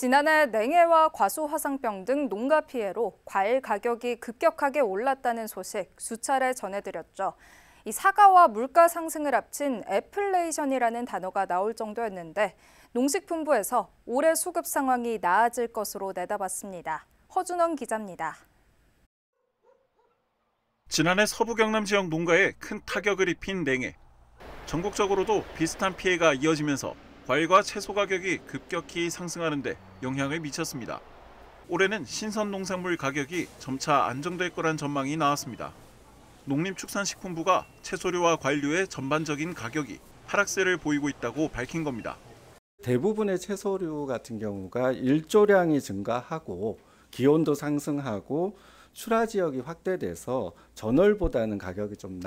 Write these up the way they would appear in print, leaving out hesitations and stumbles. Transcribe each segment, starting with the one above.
지난해 냉해와 과수화상병 등 농가 피해로 과일 가격이 급격하게 올랐다는 소식 수차례 전해드렸죠. 이 사과와 물가 상승을 합친 애플레이션이라는 단어가 나올 정도였는데 농식품부에서 올해 수급 상황이 나아질 것으로 내다봤습니다. 허준원 기자입니다. 지난해 서부 경남 지역 농가에 큰 타격을 입힌 냉해. 전국적으로도 비슷한 피해가 이어지면서 과일과 채소 가격이 급격히 상승하는 데 영향을 미쳤습니다. 올해는 신선 농산물 가격이 점차 안정될 거란 전망이 나왔습니다. 농림축산식품부가 채소류와 과일류의 전반적인 가격이 하락세를 보이고 있다고 밝힌 겁니다. 대부분의 채소류 같은 경우가 일조량이 증가하고 기온도 상승하고 출하 지역이 확대돼서 전월보다는 가격이 좀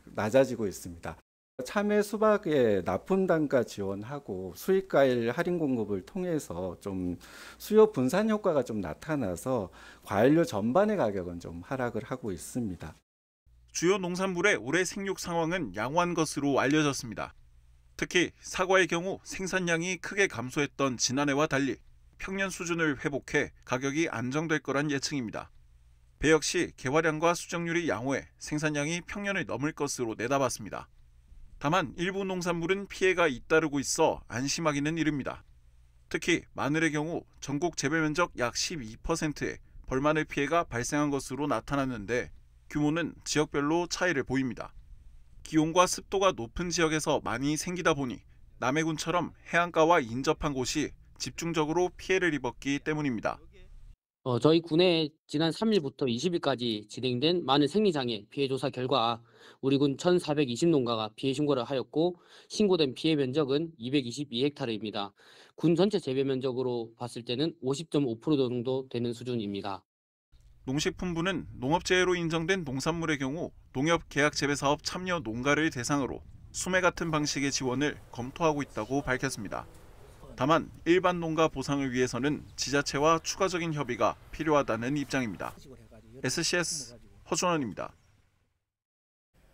낮아지고 있습니다. 참외, 수박에 납품 단가 지원하고 수입과일 할인 공급을 통해서 좀 수요 분산 효과가 좀 나타나서 과일류 전반의 가격은 좀 하락을 하고 있습니다. 주요 농산물의 올해 생육 상황은 양호한 것으로 알려졌습니다. 특히 사과의 경우 생산량이 크게 감소했던 지난해와 달리 평년 수준을 회복해 가격이 안정될 거란 예측입니다. 배 역시 개화량과 수정률이 양호해 생산량이 평년을 넘을 것으로 내다봤습니다. 다만 일부 농산물은 피해가 잇따르고 있어 안심하기는 이릅니다. 특히 마늘의 경우 전국 재배 면적 약 12%의 벌마늘 피해가 발생한 것으로 나타났는데 규모는 지역별로 차이를 보입니다. 기온과 습도가 높은 지역에서 많이 생기다 보니 남해군처럼 해안가와 인접한 곳이 집중적으로 피해를 입었기 때문입니다. 저희 군에 지난 3일부터 20일까지 진행된 마늘 생리장애 피해 조사 결과 우리 군 1,420농가가 피해 신고를 하였고 신고된 피해 면적은 222헥타르입니다. 군 전체 재배 면적으로 봤을 때는 50.5% 정도 되는 수준입니다. 농식품부는 농업재해로 인정된 농산물의 경우 농협계약재배사업 참여 농가를 대상으로 수매 같은 방식의 지원을 검토하고 있다고 밝혔습니다. 다만 일반 농가 보상을 위해서는 지자체와 추가적인 협의가 필요하다는 입장입니다. SCS 허준원입니다.